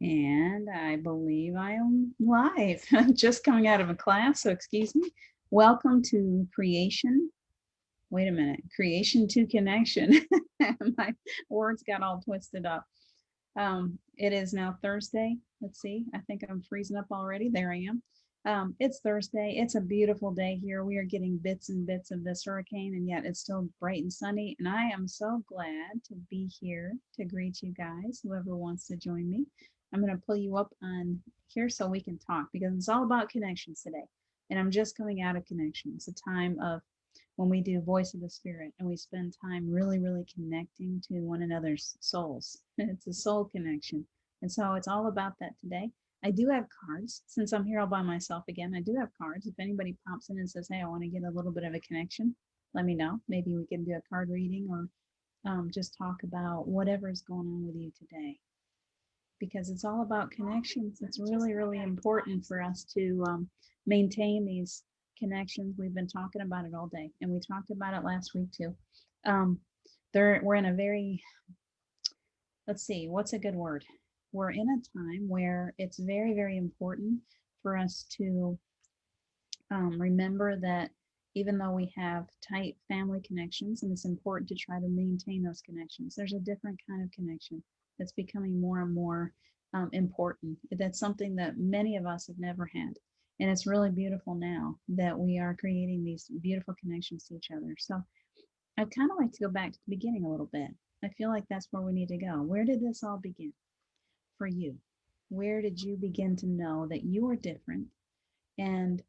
And I believe I am live. Just coming out of a class, so excuse me. Welcome to Creation. Wait a minute. Creation to Connection. My words got all twisted up. It is now Thursday. Let's see. I think I'm freezing up already. There I am. It's Thursday. It's a beautiful day here. We are getting bits and bits of this hurricane, and yet it's still bright and sunny. And I am so glad to be here to greet you guys, whoever wants to join me. I'm going to pull you up on here so we can talk because it's all about connections today. And I'm just coming out of connection. It's a time of when we do Voice of the Spirit and we spend time really, really connecting to one another's souls. It's a soul connection. And so it's all about that today. I do have cards. Since I'm here all by myself again, I do have cards. If anybody pops in and says, hey, I want to get a little bit of a connection, let me know. Maybe we can do a card reading or just talk about whatever is going on with you today. Because it's all about connections. It's really, really important for us to maintain these connections. We've been talking about it all day, and we talked about it last week too. Um, we're in a very, let's see, what's a good word? We're in a time where it's very, very important for us to remember that even though we have tight family connections, and it's important to try to maintain those connections, there's a different kind of connection that's becoming more and more important. That's something that many of us have never had. And it's really beautiful now that we are creating these beautiful connections to each other. So I'd kind of like to go back to the beginning a little bit. I feel like that's where we need to go. Where did this all begin for you? Where did you begin to know that you are different? And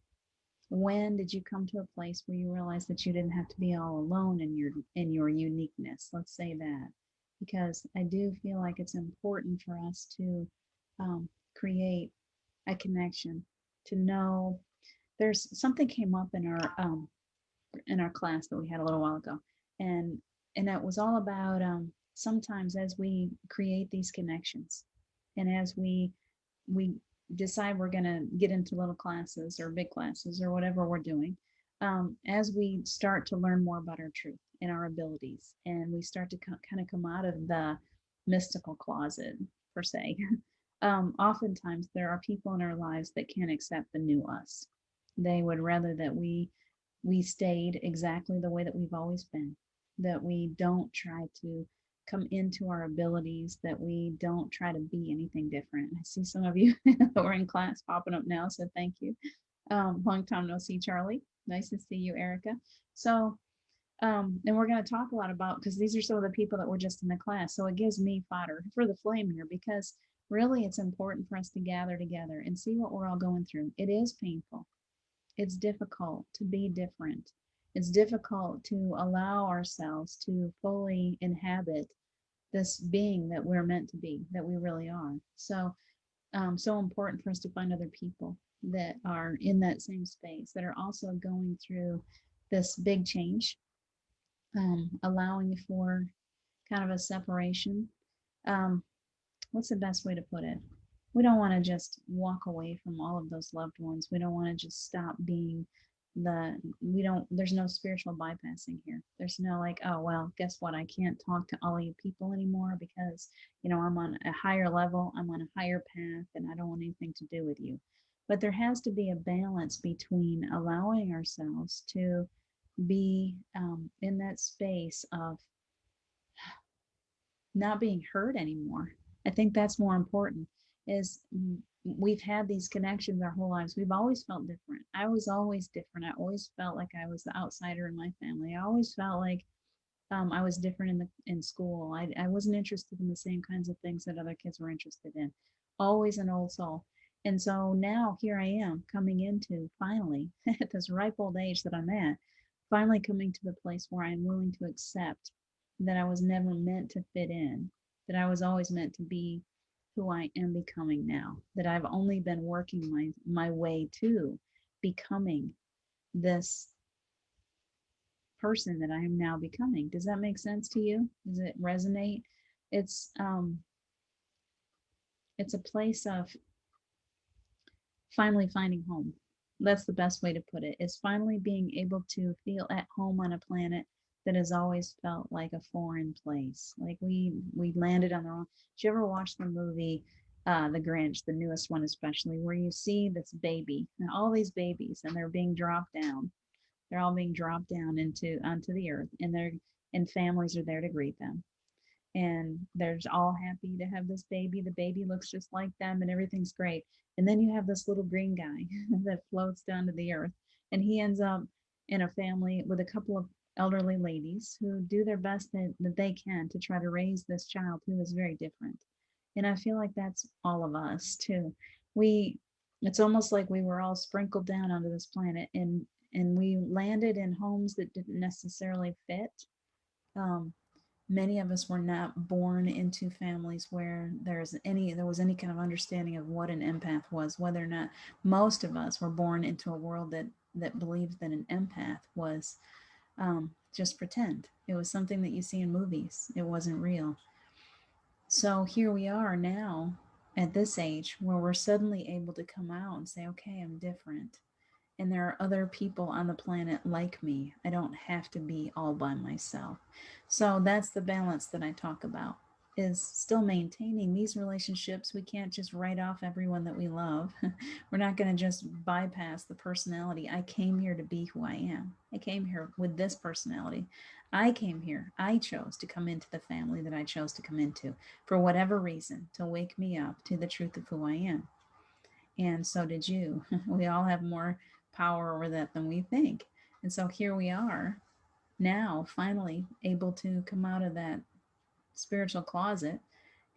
when did you come to a place where you realized that you didn't have to be all alone in your uniqueness? Let's say that, because I do feel like it's important for us to create a connection, to know. There's something came up in our class that we had a little while ago, and it was all about sometimes as we create these connections, and as we decide we're going to get into little classes or big classes or whatever we're doing, as we start to learn more about our truth and our abilities, and we start to kind of come out of the mystical closet, per se, oftentimes there are people in our lives that can't accept the new us. They would rather that we stayed exactly the way that we've always been, that we don't try to come into our abilities, that we don't try to be anything different. I see some of you that were in class popping up now, so thank you. Long time no see, Charlie. Nice to see you, Erica. So, and we're going to talk a lot about, because these are some of the people that were just in the class. So it gives me fodder for the flame here, because really it's important for us to gather together and see what we're all going through. It is painful. It's difficult to be different. It's difficult to allow ourselves to fully inhabit this being that we're meant to be, that we really are. So, so important for us to find other people that are in that same space, that are also going through this big change, allowing for kind of a separation. Um, what's the best way to put it? We don't want to just walk away from all of those loved ones. We don't want to just stop being we don't, there's no spiritual bypassing here. There's no like, oh, well, guess what? I can't talk to all you people anymore because, I'm on a higher level, I'm on a higher path, and I don't want anything to do with you. But there has to be a balance between allowing ourselves to be in that space of not being hurt anymore. I think that's more important is we've had these connections our whole lives. We've always felt different. I was always different. I always felt like I was the outsider in my family. I always felt like I was different in school. I wasn't interested in the same kinds of things that other kids were interested in. Always an old soul. And so now here I am coming into finally at this ripe old age that I'm at, finally coming to the place where I'm willing to accept that I was never meant to fit in, that I was always meant to be who I am becoming now, that I've only been working my way to becoming this person that I am now becoming. Does that make sense to you? Does it resonate? It's um it's a place of finally finding home. That's the best way to put it. Is finally being able to feel at home on a planet that has always felt like a foreign place. Like we landed on the wrong. Did you ever watch the movie? The Grinch, the newest one especially, where you see this baby and all these babies, and they're being dropped down. They're all being dropped down into onto the earth, and families are there to greet them, and they're all happy to have this baby. The baby looks just like them, and everything's great. And then you have this little green guy that floats down to the earth, and he ends up in a family with a couple of elderly ladies who do their best that they can to try to raise this child who is very different. And I feel like that's all of us too. We, it's almost like we were all sprinkled down onto this planet, and we landed in homes that didn't necessarily fit. Um, Many of us were not born into families where there was any kind of understanding of what an empath was, whether or not most of us were born into a world that believed that an empath was just pretend. It was something that you see in movies. It wasn't real. So here we are now at this age where we're suddenly able to come out and say, okay, I'm different, and there are other people on the planet like me. I don't have to be all by myself. So that's the balance that I talk about, is still maintaining these relationships. We can't just write off everyone that we love. We're not going to just bypass the personality. I came here to be who I am. I came here with this personality. I came here. I chose to come into the family that I chose to come into for whatever reason, to wake me up to the truth of who I am. And so did you. We all have more power over that than we think. And so here we are now, finally able to come out of that spiritual closet.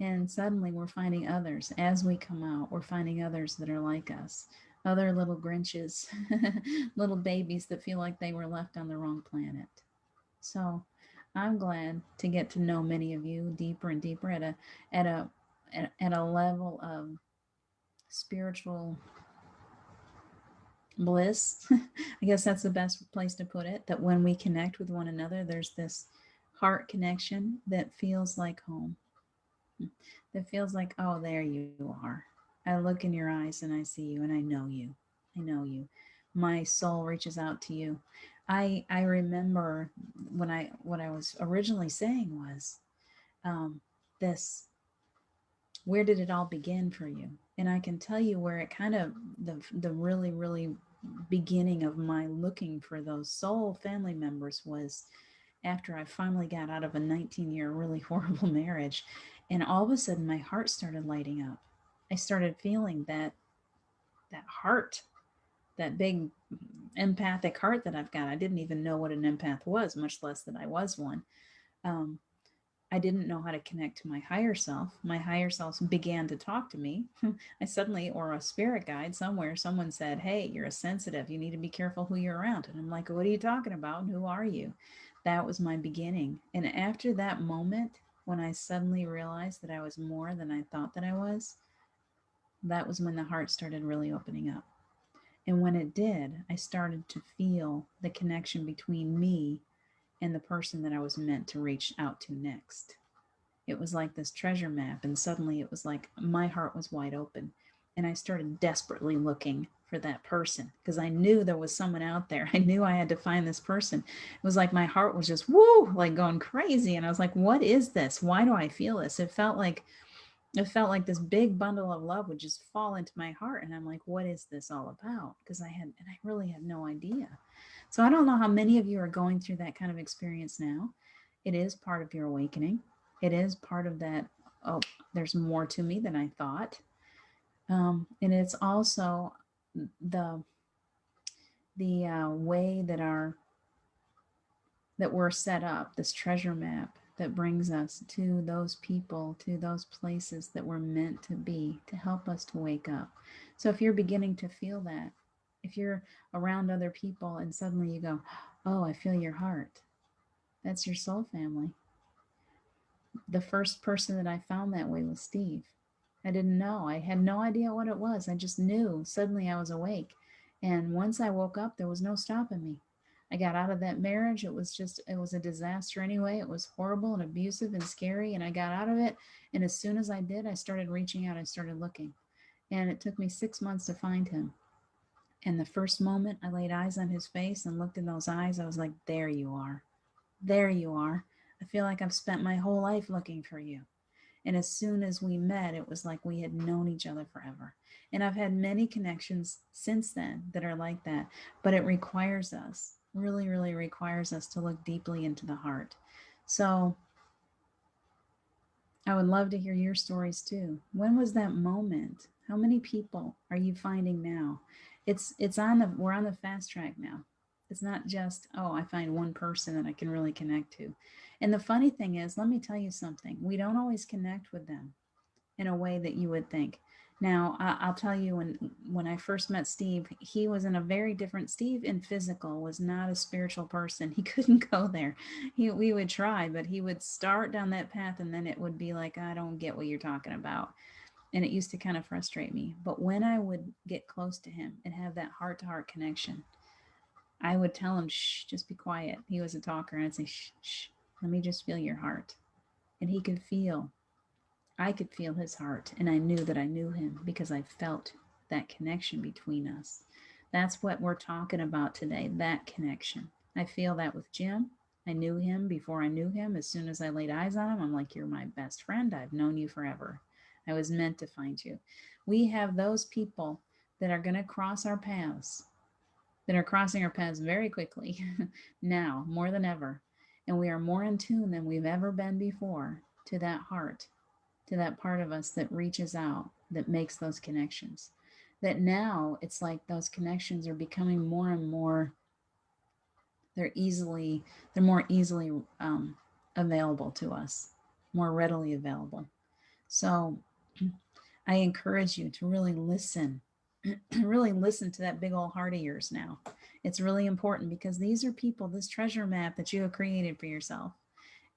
And suddenly we're finding others. As we come out, we're finding others that are like us, other little Grinches, little babies that feel like they were left on the wrong planet. So I'm glad to get to know many of you deeper and deeper at a at a level of spiritual bliss. I guess that's the best place to put it. That when we connect with one another, there's this heart connection that feels like home. That feels like, oh, there you are. I look in your eyes and I see you and I know you. I know you. My soul reaches out to you. I remember when I what I was originally saying was this, where did it all begin for you? And I can tell you where it kind of the really beginning of my looking for those soul family members was after I finally got out of a 19-year really horrible marriage, and all of a sudden my heart started lighting up. I started feeling that heart, that big empathic heart that I've got. I didn't even know what an empath was, much less that I was one. Um, I didn't know how to connect to my higher self. My higher self began to talk to me. I suddenly, or a spirit guide somewhere, someone said, hey, you're a sensitive. You need to be careful who you're around. And I'm like, what are you talking about? And who are you? That was my beginning. And after that moment, when I suddenly realized that I was more than I thought that I was, that was when the heart started really opening up. And when it did, I started to feel the connection between me and the person that I was meant to reach out to next. It was like this treasure map, and suddenly it was like my heart was wide open, and I started desperately looking for that person because I knew there was someone out there. I knew I had to find this person. It was like my heart was just woo, like going crazy, and I was like, what is this? Why do I feel this? It felt like this big bundle of love would just fall into my heart, and I'm like, what is this all about? Because I really had no idea. So I don't know how many of you are going through that kind of experience now. It is part of your awakening. It is part of that, oh, there's more to me than I thought. And it's also the way that we're set up, this treasure map that brings us to those people, to those places that we're meant to be, to help us to wake up. So if you're beginning to feel that, if you're around other people and suddenly you go, oh, I feel your heart, that's your soul family. The first person that I found that way was Steve. I didn't know. I had no idea what it was. I just knew. Suddenly I was awake. And once I woke up, there was no stopping me. I got out of that marriage. It was a disaster anyway. It was horrible and abusive and scary. And I got out of it. And as soon as I did, I started reaching out. I started looking. And it took me 6 months to find him. And the first moment I laid eyes on his face and looked in those eyes, I was like, there you are. There you are. I feel like I've spent my whole life looking for you. And as soon as we met, it was like we had known each other forever. And I've had many connections since then that are like that, but it requires us, really, really requires us to look deeply into the heart. So I would love to hear your stories too. When was that moment? How many people are you finding now? It's on the we're on the fast track now. It's not just, oh, I find one person that I can really connect to. And the funny thing is, let me tell you something. We don't always connect with them in a way that you would think. Now, I'll tell you, when I first met Steve, he was in a very different. Steve in physical was not a spiritual person. He couldn't go there. We would try, but he would start down that path, and then it would be like, I don't get what you're talking about, and it used to kind of frustrate me. But when I would get close to him and have that heart to heart connection, I would tell him, shh, just be quiet. He was a talker, and I'd say, shh, shh, let me just feel your heart, and he could feel I could feel his heart, and I knew that I knew him because I felt that connection between us. That's what we're talking about today, that connection. I feel that with Jim. I knew him before I knew him. As soon as I laid eyes on him, I'm like, you're my best friend. I've known you forever. I was meant to find you. We have those people that are going to cross our paths, that are crossing our paths very quickly now, more than ever. And we are more in tune than we've ever been before to that heart, to that part of us that reaches out, that makes those connections. That now it's like those connections are becoming more and more, they're easily, they're more easily available to us, more readily available. So I encourage you to really listen, really listen to that big old heart of yours now. It's really important because these are people, this treasure map that you have created for yourself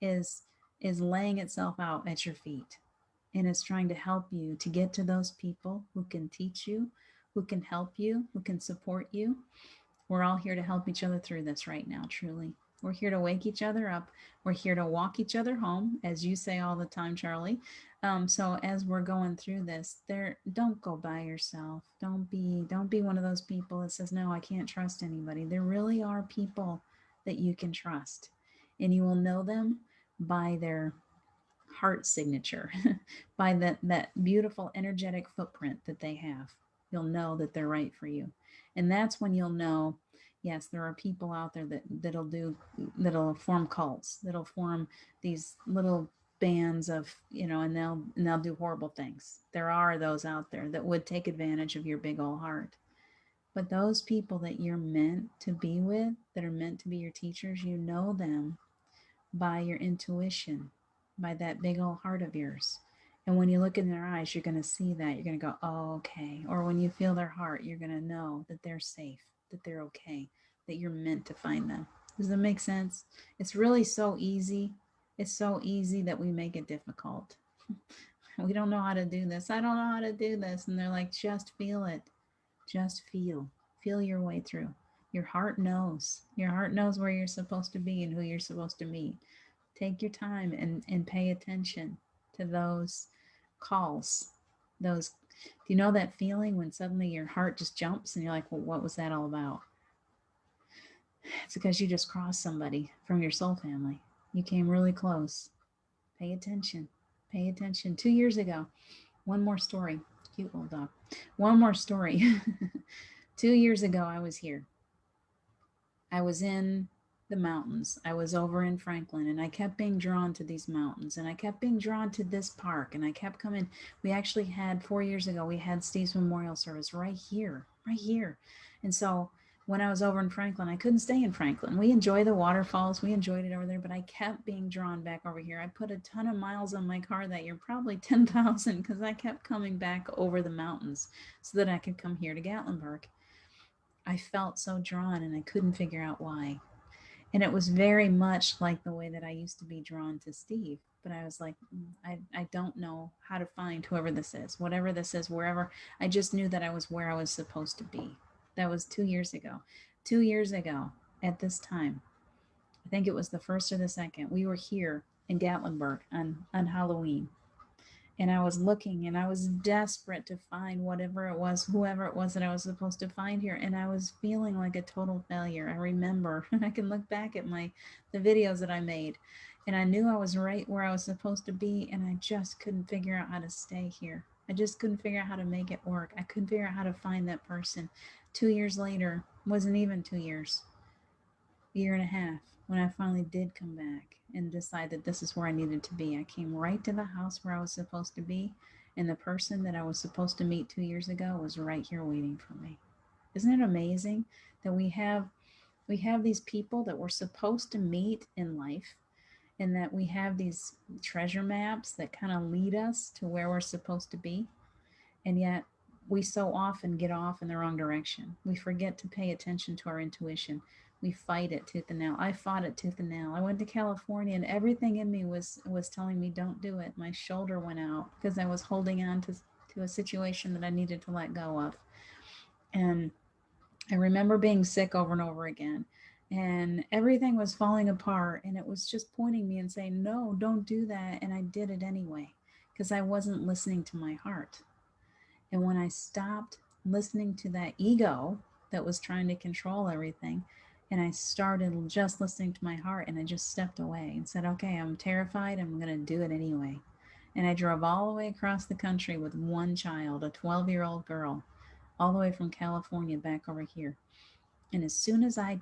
is is laying itself out at your feet, and it's trying to help you to get to those people who can teach you, who can help you, who can support you. We're all here to help each other through this right now, truly. We're here to wake each other up. We're here to walk each other home, as you say all the time, Charlie. So as we're going through this, don't go by yourself. Don't be one of those people that says, no, I can't trust anybody. There really are people that you can trust. And you will know them by their heart signature, by that beautiful energetic footprint that they have. You'll know that they're right for you. And that's when you'll know, yes, there are people out there that'll form cults, that'll form these little bands of, and they'll do horrible things. There are those out there that would take advantage of your big old heart. But those people that you're meant to be with, that are meant to be your teachers, you know them by your intuition, by that big old heart of yours. And when you look in their eyes, you're going to see that. You're going to go, oh, okay. Or when you feel their heart, you're going to know that they're safe, that they're okay, that you're meant to find them. Does that make sense? It's really so easy. It's so easy that we make it difficult. We don't know how to do this. I don't know how to do this. And they're like, just feel it. Just feel. Feel your way through. Your heart knows. Your heart knows where you're supposed to be and who you're supposed to meet. Take your time and pay attention to those calls. Those, do you know that feeling when suddenly your heart just jumps and you're like, well, what was that all about? It's because you just crossed somebody from your soul family. You came really close. Pay attention. Pay attention. 2 years ago, one more story. Cute little dog. One more story. 2 years ago, I was here. I was in the mountains. I was over in Franklin, and I kept being drawn to these mountains, and I kept being drawn to this park, and I kept coming. We actually had 4 years ago, we had Steve's memorial service right here, right here. And so when I was over in Franklin, I couldn't stay in Franklin. We enjoy the waterfalls, we enjoyed it over there, but I kept being drawn back over here. I put a ton of miles on my car that year, probably 10,000, because I kept coming back over the mountains so that I could come here to Gatlinburg. I felt so drawn and I couldn't figure out why. And it was very much like the way that I used to be drawn to Steve. But I was like, I don't know how to find whoever this is, whatever this is, wherever. I just knew that I was where I was supposed to be. That was 2 years ago. 2 years ago at this time, I think it was the first or the second, we were here in Gatlinburg on Halloween. And I was looking and I was desperate to find whatever it was, whoever it was that I was supposed to find here. And I was feeling like a total failure. I remember, I can look back at the videos that I made, And I knew I was right where I was supposed to be, and I just couldn't figure out how to stay here. I just couldn't figure out how to make it work. I couldn't figure out how to find that person. 2 years later, wasn't even 2 years, a year and a half, when I finally did come back and decide that this is where I needed to be. I came right to the house where I was supposed to be, and the person that I was supposed to meet 2 years ago was right here waiting for me. Isn't it amazing that we have these people that we're supposed to meet in life, and that we have these treasure maps that kind of lead us to where we're supposed to be, and yet we so often get off in the wrong direction. We forget to pay attention to our intuition. We fight it tooth and nail. I fought it tooth and nail. I went to California, and everything in me was telling me don't do it. My shoulder went out because I was holding on to a situation that I needed to let go of. And I remember being sick over and over again, and everything was falling apart, and it was just pointing me and saying, "No, don't do that." And I did it anyway because I wasn't listening to my heart. And when I stopped listening to that ego that was trying to control everything, and I started just listening to my heart, and I just stepped away and said, "Okay, I'm terrified. I'm going to do it anyway." And I drove all the way across the country with one child, a 12-year-old girl, all the way from California back over here. And as soon as I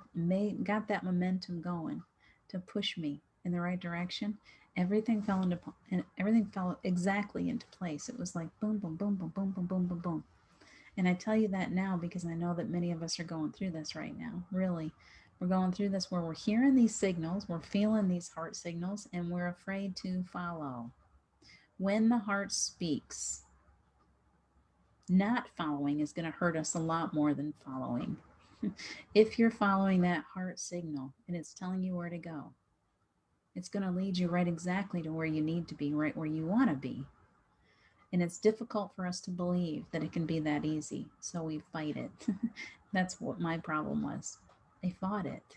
got that momentum going to push me in the right direction, everything fell into and everything fell exactly into place. It was like boom, boom, boom, boom, boom, boom, boom, boom, boom. And I tell you that now because I know that many of us are going through this right now. Really, we're going through this where we're hearing these signals, we're feeling these heart signals, and we're afraid to follow. When the heart speaks, not following is going to hurt us a lot more than following. If you're following that heart signal and it's telling you where to go, it's going to lead you right exactly to where you need to be, right where you want to be. And it's difficult for us to believe that it can be that easy. So we fight it. That's what my problem was. I fought it.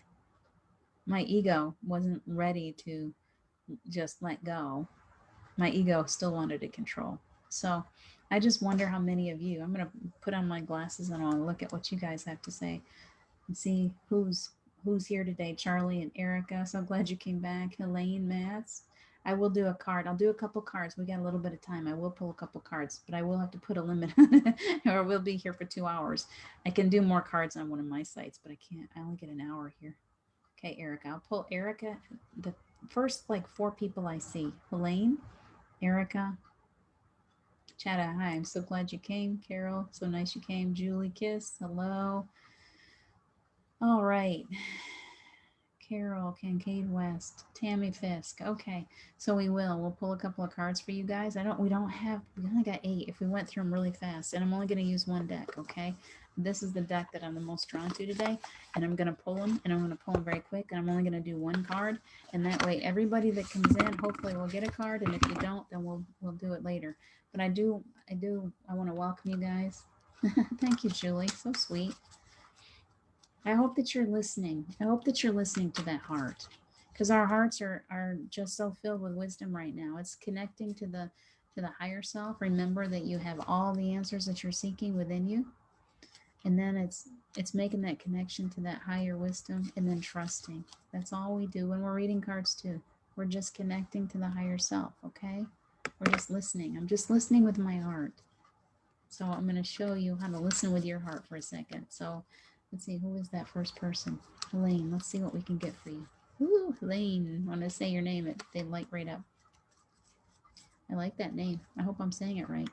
My ego wasn't ready to just let go. My ego still wanted to control. So I just wonder how many of you, I'm going to put on my glasses and I'll look at what you guys have to say and see who's here today. Charlie and Erica, so glad you came back. Helene, Mats. I will do a card. I'll do a couple cards. We got a little bit of time. I will pull a couple cards, but I will have to put a limit on it, or we'll be here for 2 hours. I can do more cards on one of my sites, but I can't. I only get an hour here. Okay, Erica. I'll pull Erica. The first like 4 people I see. Helene, Erica, Chada. Hi, I'm so glad you came. Carol, so nice you came. Julie, Kiss. Hello. All right. Carol, Kincaid West, Tammy Fisk. Okay, so we'll pull a couple of cards for you guys. We only got 8 if we went through them really fast, and I'm only going to use one deck, okay? This is the deck that I'm the most drawn to today, and I'm going to pull them, and I'm going to pull them very quick, and I'm only going to do one card, and that way everybody that comes in hopefully will get a card, and if you don't, then we'll do it later. But I want to welcome you guys. Thank you, Julie. So sweet. I hope that you're listening. I hope that you're listening to that heart, because our hearts are just so filled with wisdom right now. It's connecting to the higher self. Remember that you have all the answers that you're seeking within you, and then it's making that connection to that higher wisdom, and then trusting. That's all we do when we're reading cards too. We're just connecting to the higher self. Okay, we're just listening. I'm just listening with my heart. So I'm going to show you how to listen with your heart for a second. So let's see, who is that first person? Helene, let's see what we can get for you. Ooh, Helene, when I say your name, they light right up. I like that name. I hope I'm saying it right.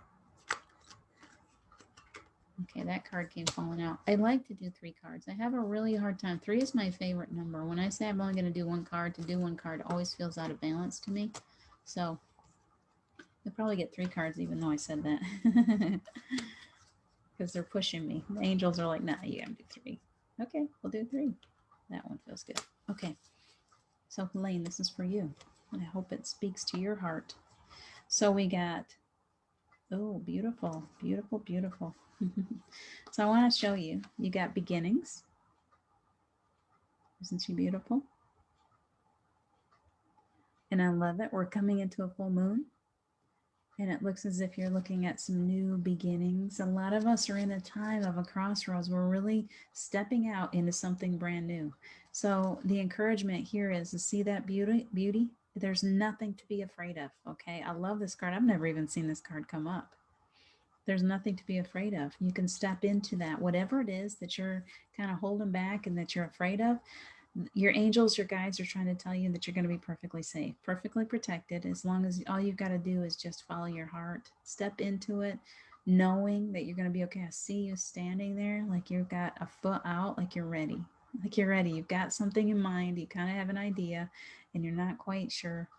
Okay, that card came falling out. I like to do 3 cards. I have a really hard time. 3 is my favorite number. When I say I'm only going to do 1 card, to do 1 card always feels out of balance to me. So you'll probably get 3 cards even though I said that. Because they're pushing me. The angels are like, nah, you gotta do 3. Okay, we'll do 3. That one feels good. Okay, so Helene, this is for you. I hope it speaks to your heart. So we got, oh, beautiful, beautiful, beautiful. So I want to show you. You got beginnings. Isn't she beautiful? And I love it. We're coming into a full moon. And it looks as if you're looking at some new beginnings. A lot of us are in a time of a crossroads. We're really stepping out into something brand new. So the encouragement here is to see that beauty. There's nothing to be afraid of. Okay. I love this card. I've never even seen this card come up. There's nothing to be afraid of. You can step into that, whatever it is that you're kind of holding back and that you're afraid of. Your angels, your guides are trying to tell you that you're going to be perfectly safe, perfectly protected, as long as all you've got to do is just follow your heart. Step into it, knowing that you're going to be okay. I see you standing there like you've got a foot out, like you're ready. Like you're ready. You've got something in mind. You kind of have an idea and you're not quite sure.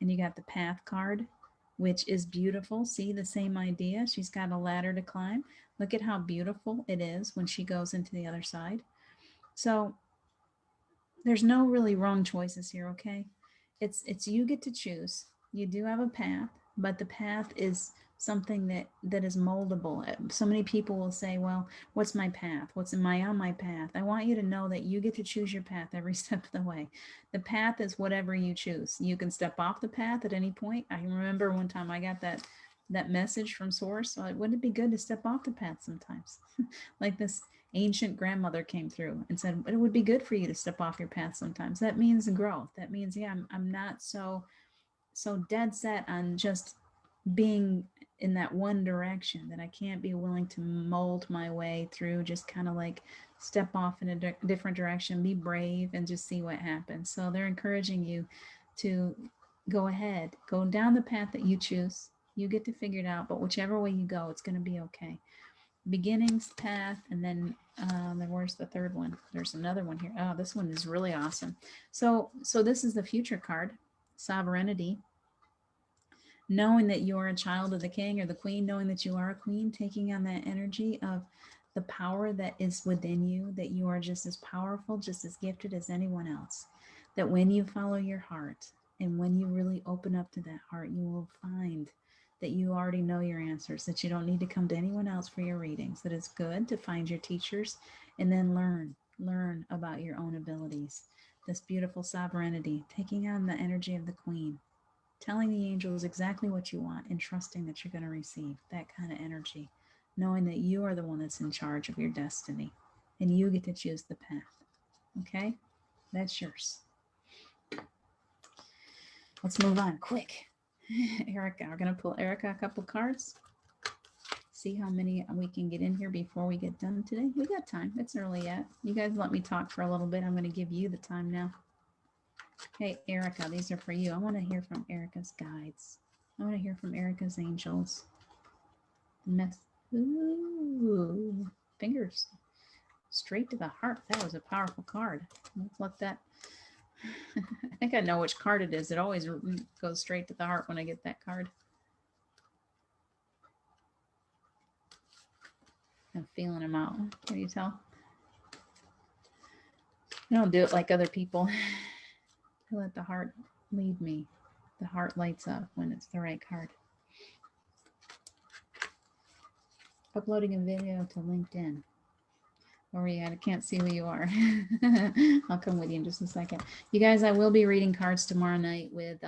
And you got the path card, which is beautiful. See the same idea. She's got a ladder to climb. Look at how beautiful it is when she goes into the other side. So there's no really wrong choices here, okay? It's you get to choose. You do have a path, but the path is something that is moldable. So many people will say, well, what's my path? What's am I on my path? I want you to know that you get to choose your path every step of the way. The path is whatever you choose. You can step off the path at any point. I remember one time I got that message from source. Like, wouldn't it be good to step off the path sometimes? Like this ancient grandmother came through and said, it would be good for you to step off your path sometimes. That means growth. That means, yeah, I'm not so dead set on just being in that one direction that I can't be willing to mold my way through, just kind of like step off in a different direction, be brave and just see what happens. So they're encouraging you to go ahead, go down the path that you choose. You get to figure it out, but whichever way you go, it's going to be okay. Beginnings path, and then where's the third one? There's another one here. Oh, this one is really awesome. So this is the future card, sovereignty. Knowing that you are a child of the king or the queen, knowing that you are a queen, taking on that energy of the power that is within you, that you are just as powerful, just as gifted as anyone else. That when you follow your heart and when you really open up to that heart, you will find that you already know your answers, that you don't need to come to anyone else for your readings, that it's good to find your teachers and then learn about your own abilities. This beautiful sovereignty, taking on the energy of the queen, telling the angels exactly what you want and trusting that you're going to receive that kind of energy, knowing that you are the one that's in charge of your destiny and you get to choose the path. Okay? That's yours. Let's move on quick. Erica, we're going to pull Erica a couple cards. See how many we can get in here before we get done today. We got time. It's early yet. You guys let me talk for a little bit. I'm going to give you the time now. Hey, Erica, these are for you. I want to hear from Erica's guides. I want to hear from Erica's angels. Ooh, fingers straight to the heart. That was a powerful card. Let's let that. I think I know which card it is. It always goes straight to the heart when I get that card. I'm feeling them out. Can you tell? I don't do it like other people. I let the heart lead me. The heart lights up when it's the right card. Uploading a video to LinkedIn. Where are you at? I can't see who you are. I'll come with you in just a second. You guys, I will be reading cards tomorrow night with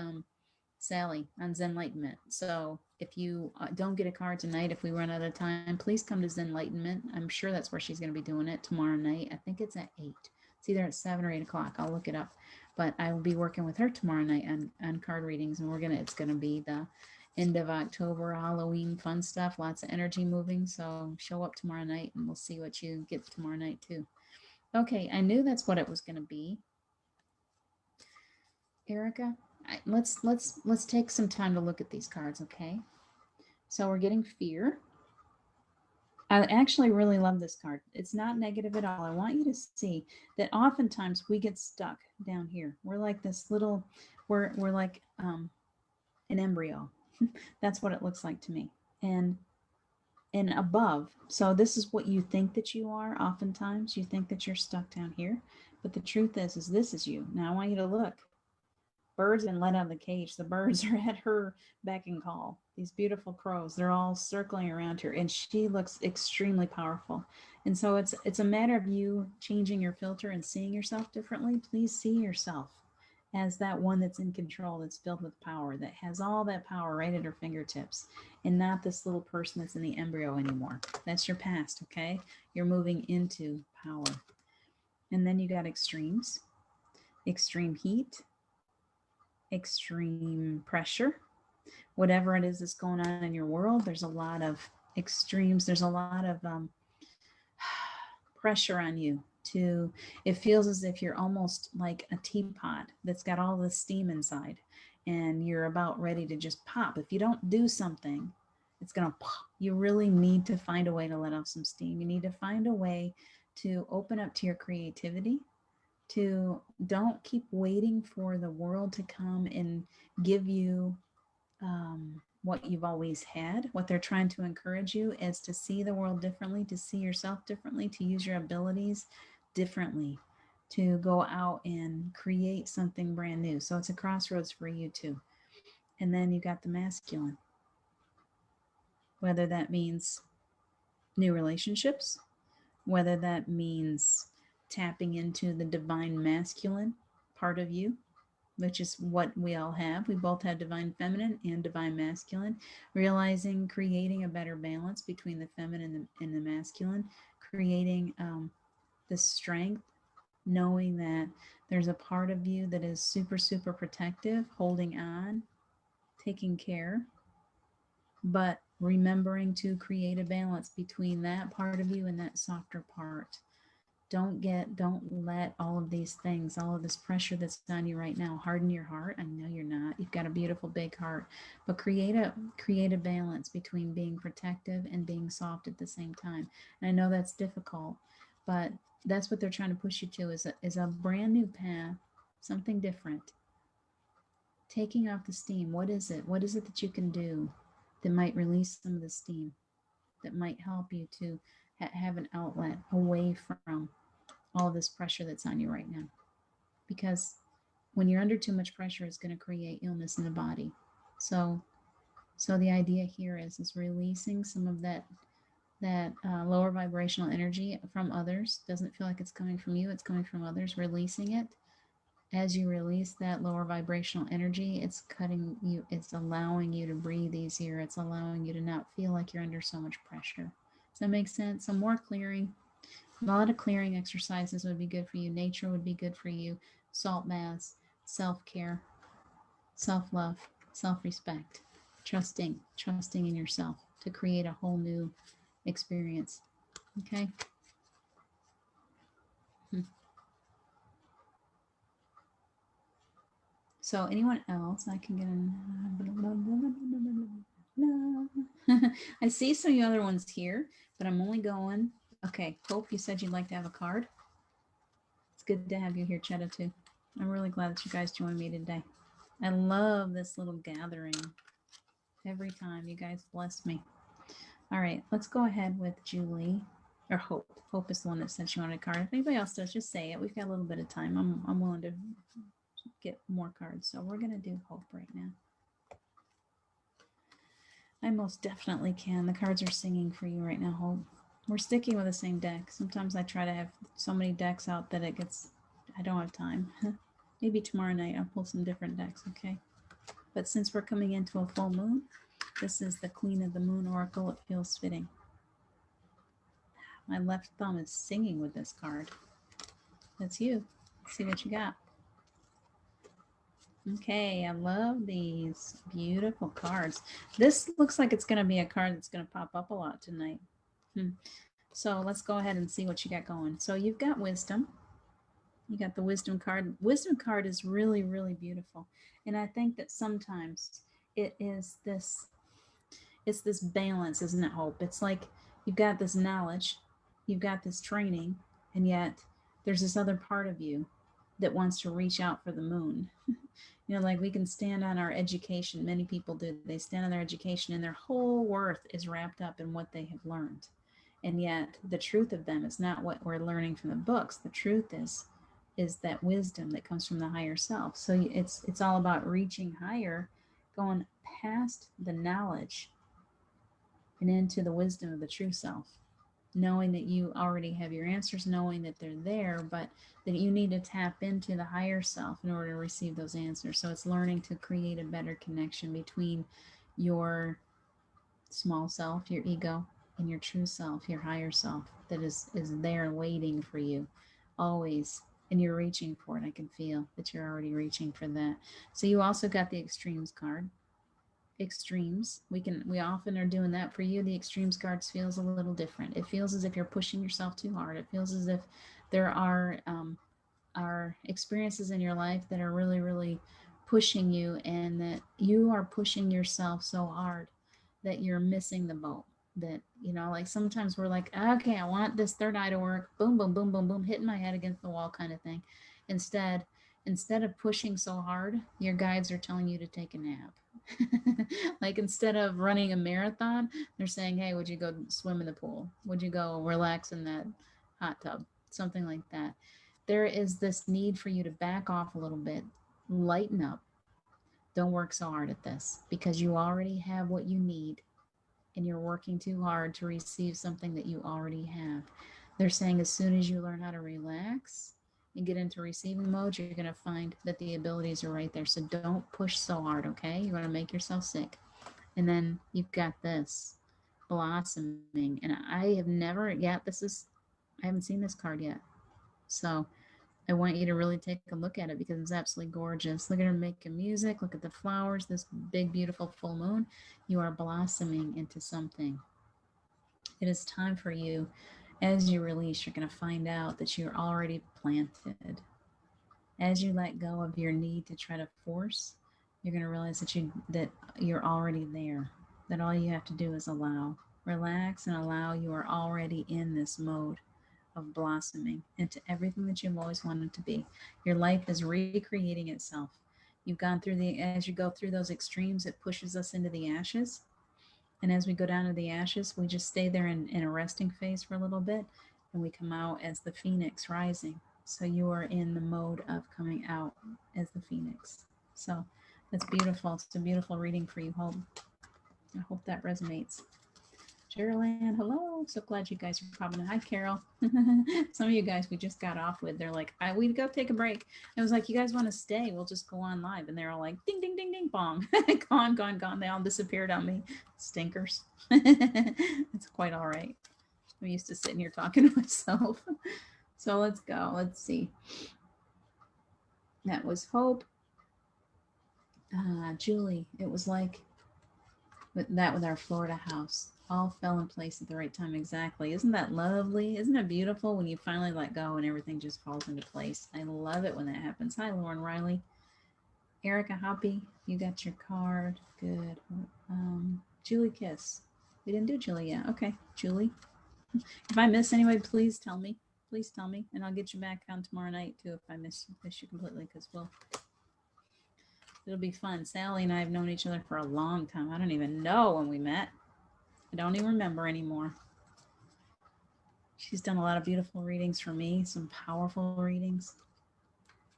Sally on Zenlightenment. So if you don't get a card tonight, if we run out of time, please come to Zenlightenment. I'm sure that's where she's going to be doing it tomorrow night. I think it's at 8. It's either at 7 or 8 o'clock. I'll look it up. But I will be working with her tomorrow night on card readings, and it's going to be the end of October, Halloween fun stuff, lots of energy moving. So show up tomorrow night and we'll see what you get tomorrow night too. Okay, I knew that's what it was going to be. Erica, let's take some time to look at these cards, okay? So we're getting fear. I actually really love this card. It's not negative at all. I want you to see that oftentimes we get stuck down here. We're like this little, we're like an embryo. That's what it looks like to me. And above, so this is what you think that you are. Oftentimes you think that you're stuck down here, but the truth is this is you. Now I want you to look. Birds been let out of the cage. The birds are at her beck and call. These beautiful crows, they're all circling around her, and she looks extremely powerful. And so it's a matter of you changing your filter and seeing yourself differently. Please see yourself as that one that's in control, that's filled with power, that has all that power right at her fingertips, and not this little person that's in the embryo anymore. That's your past, okay? You're moving into power. And then you got extremes, extreme heat, extreme pressure, whatever it is that's going on in your world. There's a lot of extremes. There's a lot of pressure on you to, it feels as if you're almost like a teapot that's got all the steam inside and you're about ready to just pop. If you don't do something, it's going to pop. You really need to find a way to let off some steam. You need to find a way to open up to your creativity, to don't keep waiting for the world to come and give you what you've always had. What they're trying to encourage you is to see the world differently, to see yourself differently, to use your abilities differently, to go out and create something brand new. So it's a crossroads for you too. And then you got the masculine, whether that means new relationships, whether that means tapping into the divine masculine part of you, which is what we all have. We both have divine feminine and divine masculine. Realizing, creating a better balance between the feminine and the masculine, creating the strength, knowing that there's a part of you that is super, super protective, holding on, taking care, but remembering to create a balance between that part of you and that softer part. Don't let all of these things, all of this pressure that's on you right now, harden your heart. I know you're not. You've got a beautiful big heart, but create a balance between being protective and being soft at the same time. And I know that's difficult, but that's what they're trying to push you to, is a brand new path, something different. Taking off the steam. What is it? What is it that you can do that might release some of the steam, that might help you to have an outlet away from all of this pressure that's on you right now? Because when you're under too much pressure, it's going to create illness in the body. So the idea here is releasing some of that lower vibrational energy from others. Doesn't feel like it's coming from you, it's coming from others. Releasing it. As you release that lower vibrational energy, it's cutting you, it's allowing you to breathe easier, it's allowing you to not feel like you're under so much pressure. Does that make sense? Some more clearing. A lot of clearing exercises would be good for you. Nature would be good for you. Salt baths, self-care, self-love, self-respect, trusting in yourself to create a whole new experience. Okay? So anyone else, I can get in. I see some other ones here, but I'm only going. Okay, Hope, you said you'd like to have a card. It's good to have you here, Chetta, too. I'm really glad that you guys joined me today. I love this little gathering. Every time you guys bless me. All right, let's go ahead with Julie, or Hope. Hope is the one that said she wanted a card. If anybody else does, just say it. We've got a little bit of time. I'm willing to get more cards. So we're going to do Hope right now. I most definitely can. The cards are singing for you right now, Hope. We're sticking with the same deck. Sometimes I try to have so many decks out that it gets, I don't have time. Maybe tomorrow night I'll pull some different decks, okay? But since we're coming into a full moon, this is the Queen of the Moon Oracle. It feels fitting. My left thumb is singing with this card. That's you. Let's see what you got. Okay, I love these beautiful cards. This looks like it's going to be a card that's going to pop up a lot tonight. So let's go ahead and see what you got going. So you've got wisdom. You got the wisdom card. Wisdom card is really, really beautiful. And I think that sometimes it is this, it's this balance, isn't it, Hope? It's like you've got this knowledge, you've got this training, and yet there's this other part of you that wants to reach out for the moon. You know, like we can stand on our education. Many people do. They stand on their education and their whole worth is wrapped up in what they have learned. And yet the truth of them is not what we're learning from the books. The truth is that wisdom that comes from the higher self. So it's all about reaching higher, going past the knowledge and into the wisdom of the true self, knowing that you already have your answers, knowing that they're there, but that you need to tap into the higher self in order to receive those answers. So it's learning to create a better connection between your small self, your ego, and your true self, your higher self that is there waiting for you always and you're reaching for it. I can feel that you're already reaching for that. So you also got the extremes card. Extremes. We often are doing that for you. The extremes cards feels a little different. It feels as if you're pushing yourself too hard. It feels as if there are experiences in your life that are really, really pushing you, and that you are pushing yourself so hard that you're missing the boat. That, like sometimes we're like, okay, I want this third eye to work. Boom, boom, boom, boom, boom, hitting my head against the wall kind of thing. Instead, instead of pushing so hard, your guides are telling you to take a nap. Like instead of running a marathon, they're saying, hey, would you go swim in the pool? Would you go relax in that hot tub? Something like that. There is this need for you to back off a little bit, lighten up. Don't work so hard at this because you already have what you need, and you're working too hard to receive something that you already have. They're saying as soon as you learn how to relax and get into receiving mode, you're going to find that the abilities are right there. So don't push so hard, okay? You're going to make yourself sick. And then you've got this blossoming. And I have never yet, I haven't seen this card yet. So I want you to really take a look at it because it's absolutely gorgeous. Look at her making music. Look at the flowers, this big, beautiful full moon. You are blossoming into something. It is time for you. As you release, you're going to find out that you're already planted. As you let go of your need to try to force, you're going to realize that you're already there. That all you have to do is allow. Relax and allow. You are already in this mode of blossoming into everything that you've always wanted to be. Your life is recreating itself. You've gone through as you go through those extremes, it pushes us into the ashes. And as we go down to the ashes, we just stay there in a resting phase for a little bit, and we come out as the phoenix rising. So you are in the mode of coming out as the phoenix. So that's beautiful. It's a beautiful reading for you, Hope. I hope that resonates. Geraldine, hello. So glad you guys are popping in. Hi, Carol. Some of you guys we just got off with, they're like, we go take a break. I was like, you guys want to stay? We'll just go on live. And they're all like, ding, ding, ding, ding, bong. Gone, gone, gone. They all disappeared on me. Stinkers. It's quite all right. I'm used to sitting here talking to myself. So let's go. Let's see. That was Hope. Julie, it was like with our Florida house. All fell in place at the right time. Exactly. Isn't that lovely? Isn't it beautiful when you finally let go and everything just falls into place? I love it when that happens. Hi, Lauren Riley. Erica Hoppy, you got your card. Good. Julie Kiss. We didn't do Julie yet. Okay, Julie. If I miss anyway, please tell me. Please tell me, and I'll get you back on tomorrow night too if I miss you completely, because it'll be fun. Sally and I have known each other for a long time. I don't even know when we met. I don't even remember anymore. She's done a lot of beautiful readings for me, some powerful readings.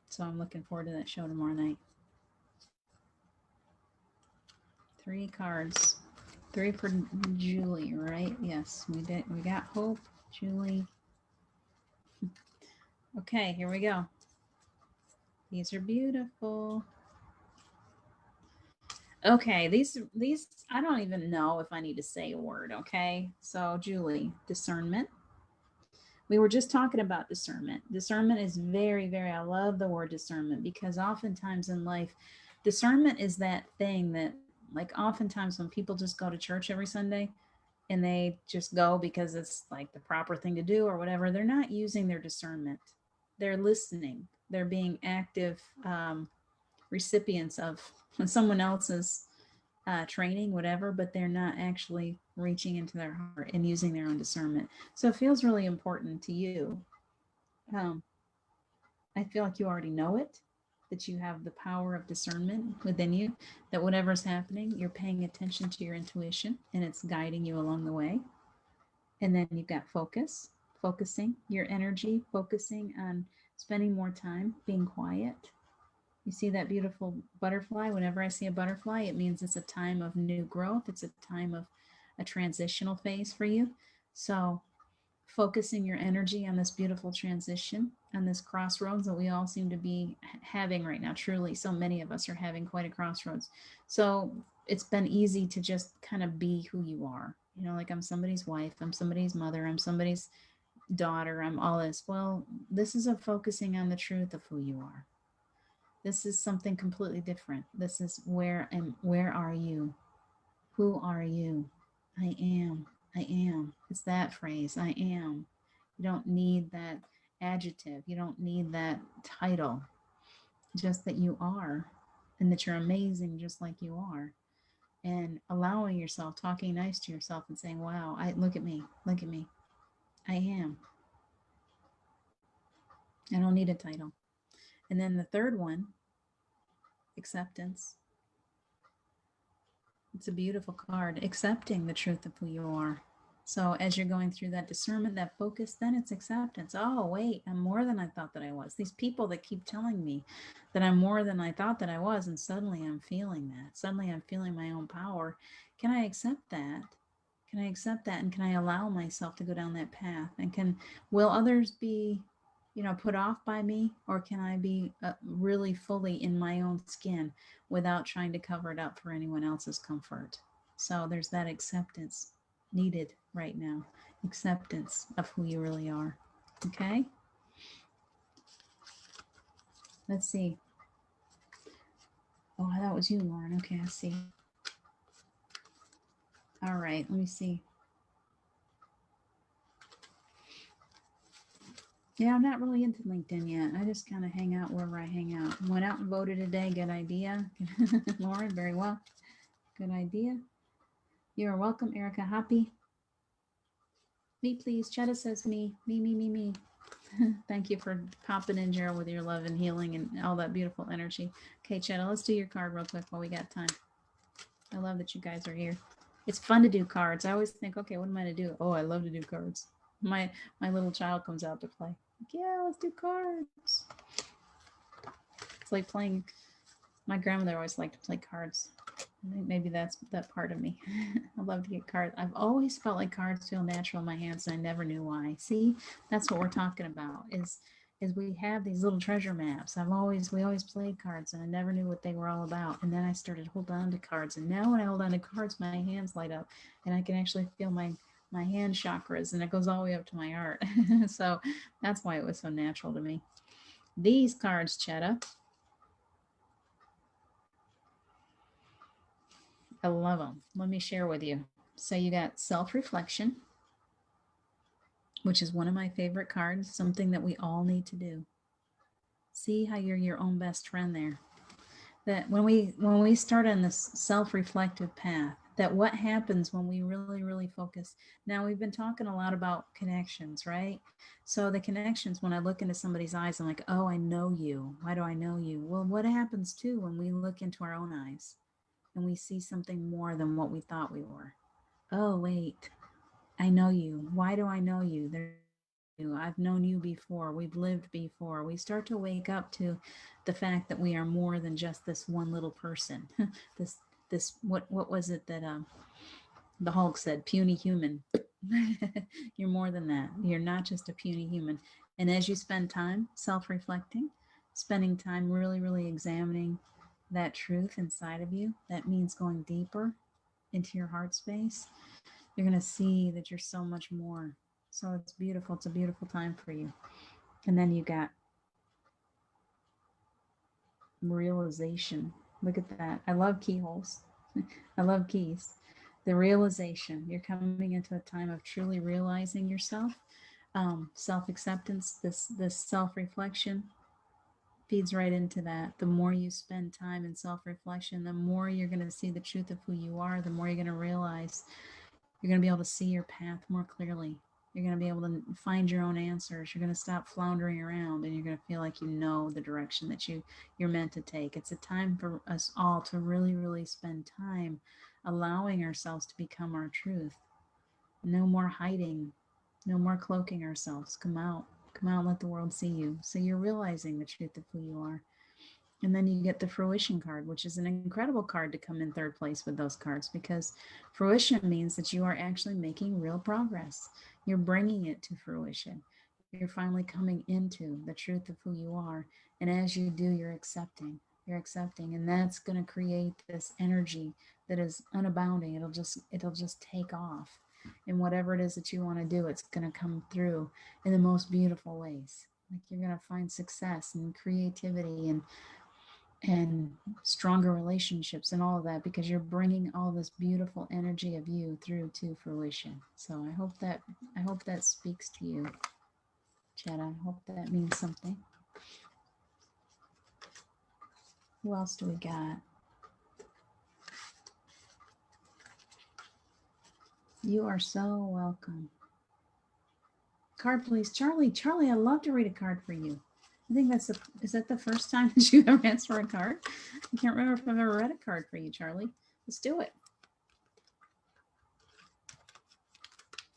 So I'm looking forward to that show tomorrow night. 3 cards. 3 for Julie, right? Yes, we did. We got Hope, Julie. Okay, here we go. These are beautiful. Okay, these I don't even know if I need to say a word, okay? So, Julie, discernment. We were just talking about discernment. Discernment is very, very, I love the word discernment because oftentimes in life, discernment is that thing that, like, oftentimes when people just go to church every Sunday and they just go because it's like the proper thing to do or whatever, they're not using their discernment. They're listening. They're being active recipients of someone else's training, whatever, but they're not actually reaching into their heart and using their own discernment. So it feels really important to you. I feel like you already know it, that you have the power of discernment within you, that whatever's happening, you're paying attention to your intuition and it's guiding you along the way. And then you've got focusing your energy, focusing on spending more time being quiet. You see that beautiful butterfly? Whenever I see a butterfly, it means it's a time of new growth. It's a time of a transitional phase for you. So focusing your energy on this beautiful transition, on this crossroads that we all seem to be having right now. Truly, so many of us are having quite a crossroads. So it's been easy to just kind of be who you are. You know, like I'm somebody's wife, I'm somebody's mother, I'm somebody's daughter, I'm all this. Well, this is a focusing on the truth of who you are. This is something completely different. This is where are you? Who are you? I am. I am. It's that phrase. I am. You don't need that adjective. You don't need that title. Just that you are, and that you're amazing just like you are. And allowing yourself, talking nice to yourself and saying, wow, I look at me. Look at me. I am. I don't need a title. And then the third one, acceptance. It's a beautiful card, accepting the truth of who you are. So as you're going through that discernment, that focus, then it's acceptance. Oh, wait, I'm more than I thought that I was. These people that keep telling me that I'm more than I thought that I was, and suddenly I'm feeling that. Suddenly I'm feeling my own power. Can I accept that? Can I accept that? And can I allow myself to go down that path? And will others be, put off by me? Or can I be really fully in my own skin without trying to cover it up for anyone else's comfort? So there's that acceptance needed right now. Acceptance of who you really are. Okay? Let's see. Oh, that was you, Lauren. Okay, I see. All right, let me see. Yeah, I'm not really into LinkedIn yet. I just kind of hang out wherever I hang out. Went out and voted today. Good idea. Lauren, very well. Good idea. You are welcome, Erica. Happy. Me, please. Chetta says me. Me, me, me, me. Thank you for popping in, Gerald, with your love and healing and all that beautiful energy. Okay, Chetta, let's do your card real quick while we got time. I love that you guys are here. It's fun to do cards. I always think, okay, what am I to do? Oh, I love to do cards. My little child comes out to play. Like, yeah, let's do cards. It's like playing. My grandmother always liked to play cards. I think maybe that's that part of me. I love to get cards. I've always felt like cards feel natural in my hands, and I never knew why. See, that's what we're talking about. Is we have these little treasure maps. We always played cards, and I never knew what they were all about. And then I started holding on to cards, and now when I hold on to cards, my hands light up, and I can actually feel my hand chakras, and it goes all the way up to my heart. So that's why it was so natural to me. These cards, Chetta, I love them. Let me share with you. So you got self-reflection, which is one of my favorite cards, something that we all need to do. See how you're your own best friend there. That when we start on this self-reflective path, that what happens when we really focus. Now we've been talking a lot about connections, right? So the connections, when I look into somebody's eyes, I'm like, oh, I know you. Why do I know you? Well, what happens too when we look into our own eyes and we see something more than what we thought we were? Oh, wait, I know you. Why do I know you? There's more to you. I've known you before. We've lived before. We start to wake up to the fact that we are more than just this one little person. What was it that the Hulk said? Puny human. You're more than that. You're not just a puny human. And as you spend time self-reflecting, spending time really examining that truth inside of you, that means going deeper into your heart space. You're going to see that you're so much more. So it's beautiful. It's a beautiful time for you. And then you got realization. Look at that. I love keyholes. I love keys. The realization. You're coming into a time of truly realizing yourself, self-acceptance, this self-reflection feeds right into that. The more you spend time in self-reflection, the more you're going to see the truth of who you are, the more you're going to realize. You're going to be able to see your path more clearly. You're going to be able to find your own answers. You're going to stop floundering around, and you're going to feel like you know the direction that you're meant to take. It's a time for us all to really spend time allowing ourselves to become our truth. No more hiding, no more cloaking ourselves. Come out. Come out and let the world see you. So you're realizing the truth of who you are. And then you get the fruition card, which is an incredible card to come in third place with those cards, because fruition means that you are actually making real progress. You're bringing it to fruition. You're finally coming into the truth of who you are. And as you do, you're accepting. You're accepting. And that's going to create this energy that is unabounding. It'll just take off. and whatever it is that you want to do, it's going to come through in the most beautiful ways. Like you're going to find success and creativity and stronger relationships and all of that because you're bringing all this beautiful energy of you through to fruition. So I hope that speaks to you, Chet. I hope that means something. Who else do we got? You are so welcome. Card, please. Charlie, I'd love to read a card for you. I think is that the first time that you ever asked for a card? I can't remember if I've ever read a card for you, Charlie. Let's do it.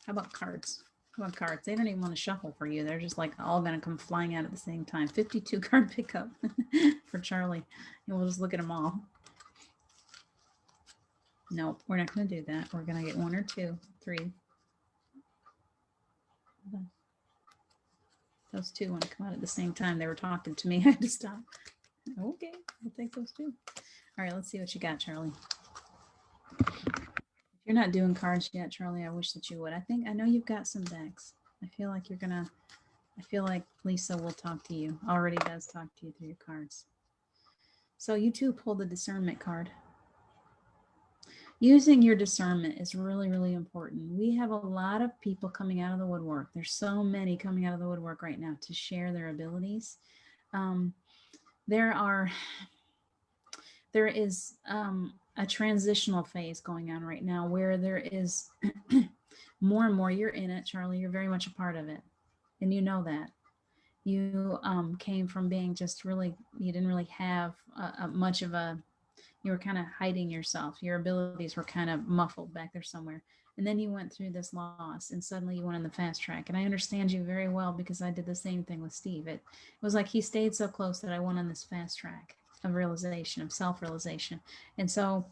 How about cards? How about cards? They don't even want to shuffle for you. They're just like all going to come flying out at the same time. 52 card pickup for Charlie. And we'll just look at them all. Nope, we're not going to do that. We're going to get 1 or 2, 3. Those 2 want to come out at the same time. They were talking to me. I had to stop. Okay, we'll take those 2. All right, let's see what you got, Charlie. If you're not doing cards yet, Charlie, I wish that you would. I know you've got some decks. I feel like Lisa will talk to you. Already does talk to you through your cards. So you too pulled the discernment card. Using your discernment is really, really important. We have a lot of people coming out of the woodwork. There's so many coming out of the woodwork right now to share their abilities. There is a transitional phase going on right now where there is more and more. You're in it, Charlie. You're very much a part of it. And you know that. You came from being just really, you didn't really have much of a, you were kind of hiding yourself. Your abilities were kind of muffled back there somewhere. And then you went through this loss and suddenly you went on the fast track. And I understand you very well because I did the same thing with Steve. It was like he stayed so close that I went on this fast track of realization, of self-realization. And so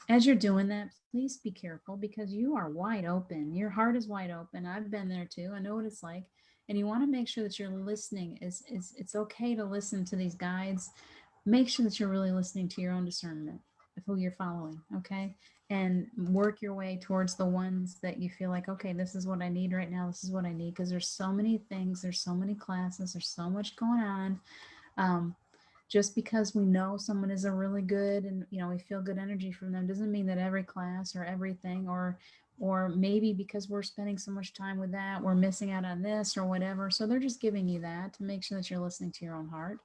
as you're doing that, please be careful because you are wide open. Your heart is wide open. I've been there too. I know what it's like. And you want to make sure that you're listening. It's okay to listen to these guides. Make sure that you're really listening to your own discernment of who you're following, okay? And work your way towards the ones that you feel like, okay, this is what I need right now. This is what I need. Because there's so many things, there's so many classes, there's so much going on. Just because we know someone is a really good and we feel good energy from them doesn't mean that every class or everything or maybe because we're spending so much time with that, we're missing out on this or whatever. So they're just giving you that to make sure that you're listening to your own heart.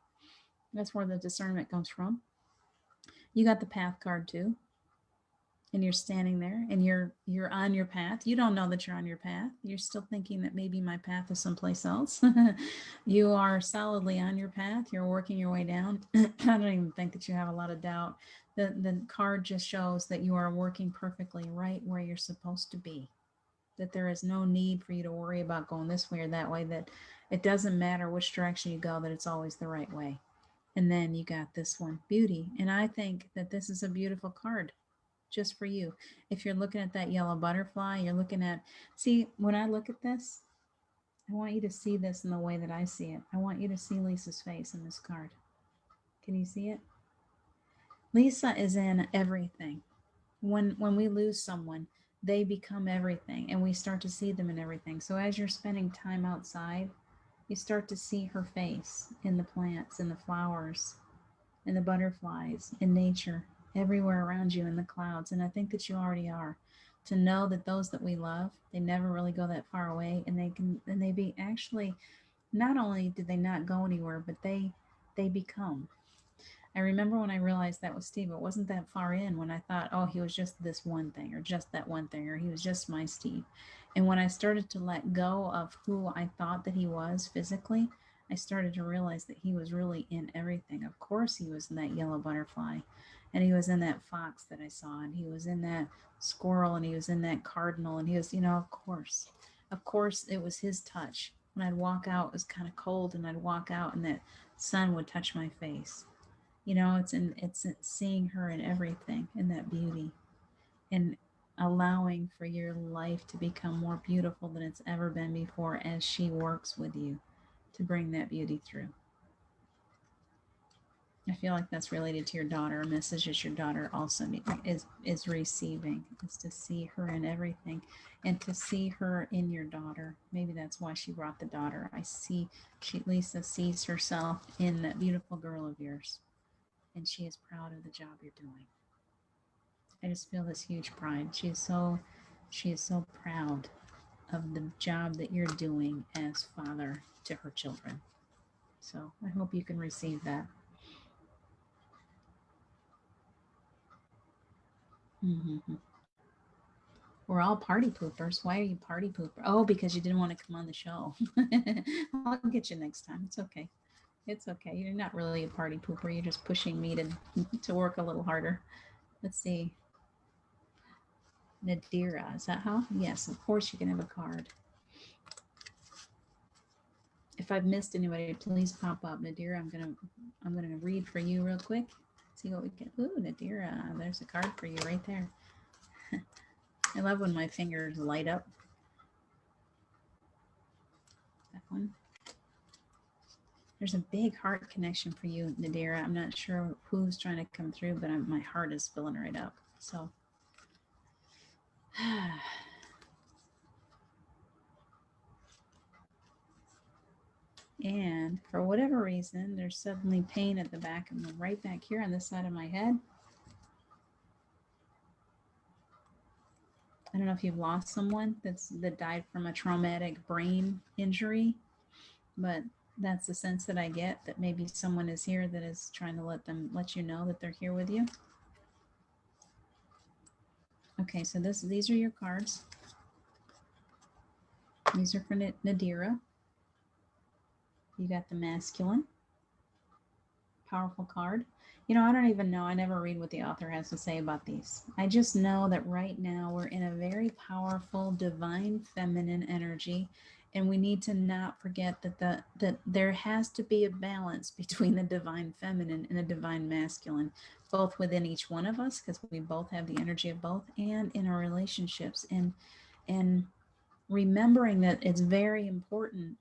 That's where the discernment comes from. You got the path card too. And you're standing there and you're on your path. You don't know that you're on your path. You're still thinking that maybe my path is someplace else. You are solidly on your path. You're working your way down. I don't even think that you have a lot of doubt. The card just shows that you are working perfectly right where you're supposed to be. That there is no need for you to worry about going this way or that way, that it doesn't matter which direction you go, that it's always the right way. And then you got this one, beauty. And I think that this is a beautiful card just for you. If you're looking at that yellow butterfly, you're looking at, see, when I look at this, I want you to see this in the way that I see it. I want you to see Lisa's face in this card. Can you see it? Lisa is in everything. When we lose someone, they become everything and we start to see them in everything. So as you're spending time outside, you start to see her face in the plants, in the flowers, in the butterflies, in nature, everywhere around you, in the clouds. And I think that you already are. To know that those that we love, they never really go that far away, and they be actually, not only do they not go anywhere, but they become. I remember when I realized that with Steve, it wasn't that far in when I thought, oh, he was just this one thing or just that one thing, or he was just my Steve. And when I started to let go of who I thought that he was physically, I started to realize that he was really in everything. Of course, he was in that yellow butterfly, and he was in that fox that I saw, and he was in that squirrel, and he was in that cardinal, and he was, of course, it was his touch. When I'd walk out, it was kind of cold, and I'd walk out, and that sun would touch my face. It's seeing her in everything, in that beauty, and allowing for your life to become more beautiful than it's ever been before as she works with you to bring that beauty through. I feel like that's related to your daughter. A message that your daughter also is receiving, is to see her in everything and to see her in your daughter. Maybe that's why she brought the daughter. I see Lisa sees herself in that beautiful girl of yours, and she is proud of the job you're doing. I just feel this huge pride. She is so proud of the job that you're doing as father to her children. So I hope you can receive that. Mm-hmm. We're all party poopers. Why are you party pooper? Oh, because you didn't want to come on the show. I'll get you next time. It's okay. It's okay. You're not really a party pooper. You're just pushing me to work a little harder. Let's see. Nadira, is that how? Yes, of course you can have a card. If I've missed anybody, please pop up. Nadira, I'm gonna read for you real quick. See what we get. Ooh, Nadira, there's a card for you right there. I love when my fingers light up. That one. There's a big heart connection for you, Nadira. I'm not sure who's trying to come through, but my heart is filling right up. So, and for whatever reason, there's suddenly pain at the back of right back here on this side of my head. I don't know if you've lost someone that died from a traumatic brain injury, but that's the sense that I get, that maybe someone is here that is trying to let you know that they're here with you. Okay, so these are your cards. These are for Nadira. You got the masculine. Powerful card. You know, I don't even know. I never read what the author has to say about these. I just know that right now we're in a very powerful divine feminine energy, and we need to not forget that there has to be a balance between the divine feminine and the divine masculine, both within each one of us, because we both have the energy of both, and in our relationships, and remembering that it's very important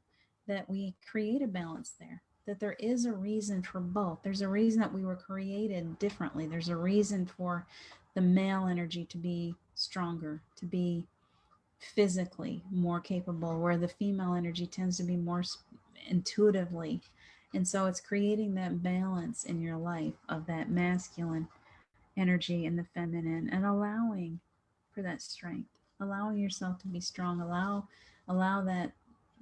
that we create a balance there, that there is a reason for both. There's a reason that we were created differently. There's a reason for the male energy to be stronger, to be physically more capable, where the female energy tends to be more intuitively. And so it's creating that balance in your life of that masculine energy and the feminine, and allowing for that strength, allowing yourself to be strong. Allow that.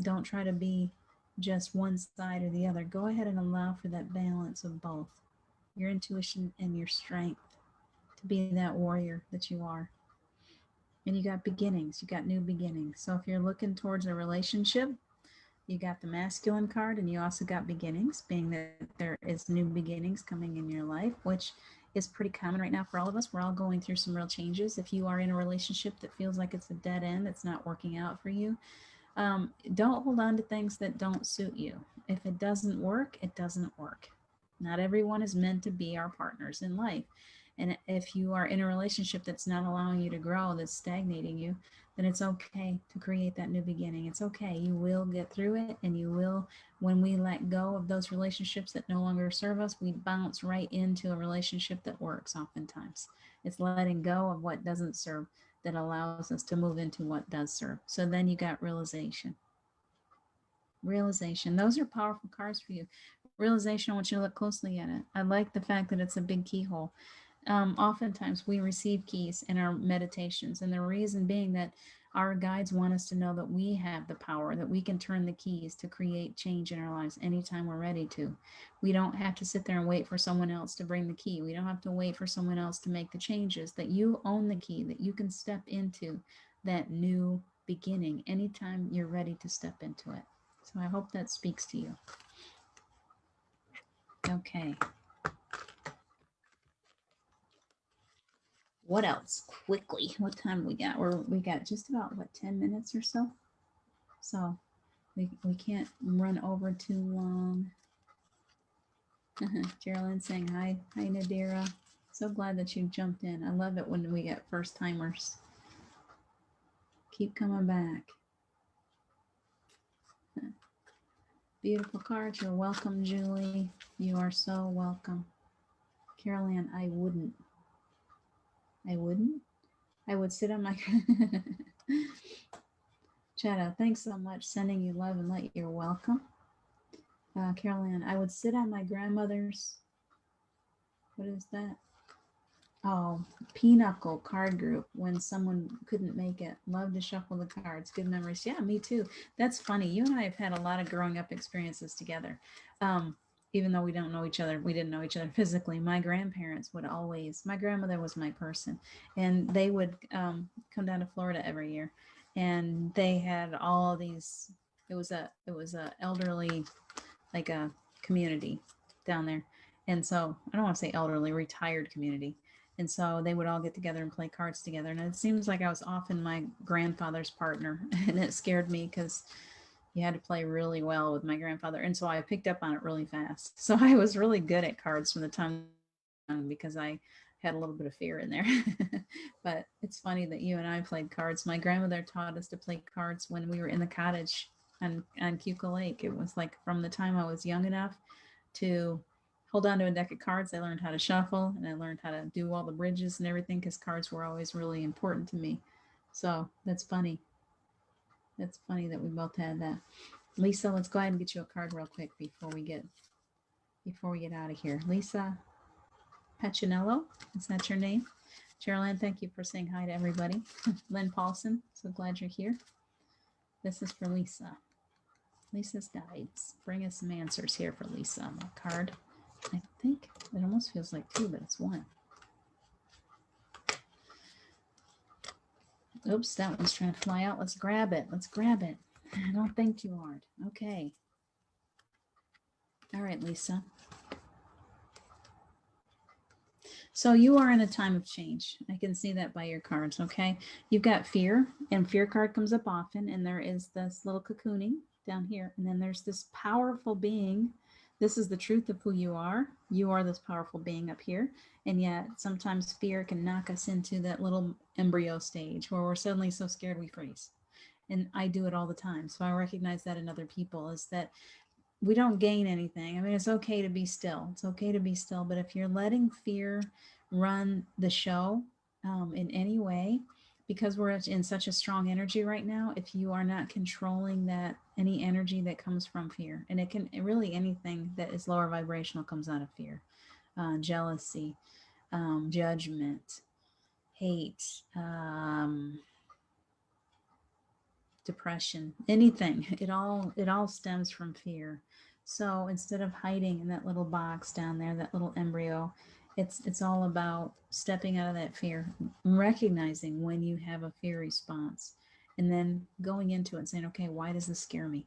Don't try to be just one side or the other. Go ahead and allow for that balance of both, your intuition and your strength, to be that warrior that you are. And you got beginnings, you got new beginnings. So if you're looking towards a relationship, you got the masculine card, and you also got beginnings, being that there is new beginnings coming in your life, which is pretty common right now for all of us. We're all going through some real changes. If you are in a relationship that feels like it's a dead end, it's not working out for you, don't hold on to things that don't suit you. If it doesn't work, it doesn't work. Not everyone is meant to be our partners in life. And if you are in a relationship that's not allowing you to grow, that's stagnating you, then it's okay to create that new beginning. It's okay. You will get through it, and you will, when we let go of those relationships that no longer serve us, we bounce right into a relationship that works oftentimes. It's letting go of what doesn't serve that allows us to move into what does serve. So then you got realization. Realization. Those are powerful cards for you. Realization, I want you to look closely at it. I like the fact that it's a big keyhole. Oftentimes we receive keys in our meditations, and the reason being that our guides want us to know that we have the power, that we can turn the keys to create change in our lives anytime we're ready to. We don't have to sit there and wait for someone else to bring the key. We don't have to wait for someone else to make the changes, that you own the key, that you can step into that new beginning anytime you're ready to step into it. So I hope that speaks to you. Okay. What else? Quickly. What time we got? We got just about, what, 10 minutes or so? So we can't run over too long. Geraldine saying hi. Hi, Nadira. So glad that you jumped in. I love it when we get first timers. Keep coming back. Beautiful cards. You're welcome, Julie. You are so welcome. Carol Ann, I wouldn't. I wouldn't. I would sit on my Chetta, thanks so much. Sending you love and light. You're welcome. Carol Ann, I would sit on my grandmother's, what is that? Oh, Pinochle card group when someone couldn't make it. Love to shuffle the cards. Good memories. Yeah, me too. That's funny. You and I have had a lot of growing up experiences together. Even though we don't know each other, we didn't know each other physically. My grandparents would always, my grandmother was my person, and they would come down to Florida every year, and they had all these. It was a elderly, like a community down there, and so I don't want to say elderly, retired community, and so they would all get together and play cards together, and it seems like I was often my grandfather's partner, and it scared me because you had to play really well with my grandfather. And so I picked up on it really fast. So I was really good at cards from the time because I had a little bit of fear in there. But it's funny that you and I played cards. My grandmother taught us to play cards when we were in the cottage on Cuca Lake. It was like from the time I was young enough to hold on to a deck of cards, I learned how to shuffle and I learned how to do all the bridges and everything because cards were always really important to me. So that's funny. That's funny that we both had that. Lisa, let's go ahead and get you a card real quick before we get out of here. Lisa Pachinello, is that your name? Geraldine, thank you for saying hi to everybody. Lynn Paulson, so glad you're here. This is for Lisa. Lisa's guides. Bring us some answers here for Lisa on that card. I think it almost feels like two, but it's one. Oops, that one's trying to fly out. Let's grab it. Let's grab it. I don't think you aren't. Okay. All right, Lisa. So you are in a time of change. I can see that by your cards, okay? You've got fear, and fear card comes up often, and there is this little cocooning down here, and then there's this powerful being. This is the truth of who you are. You are this powerful being up here, and yet sometimes fear can knock us into that little embryo stage where we're suddenly so scared we freeze. And I do it all the time. So I recognize that in other people is that we don't gain anything. I mean, it's okay to be still. It's okay to be still. But if you're letting fear run the show in any way, because we're in such a strong energy right now, if you are not controlling that, any energy that comes from fear, and it can really anything that is lower vibrational comes out of fear, jealousy, judgment, hate, depression, anything, it all stems from fear. So instead of hiding in that little box down there, that little embryo, it's all about stepping out of that fear, recognizing when you have a fear response, and then going into it and saying, okay, why does this scare me?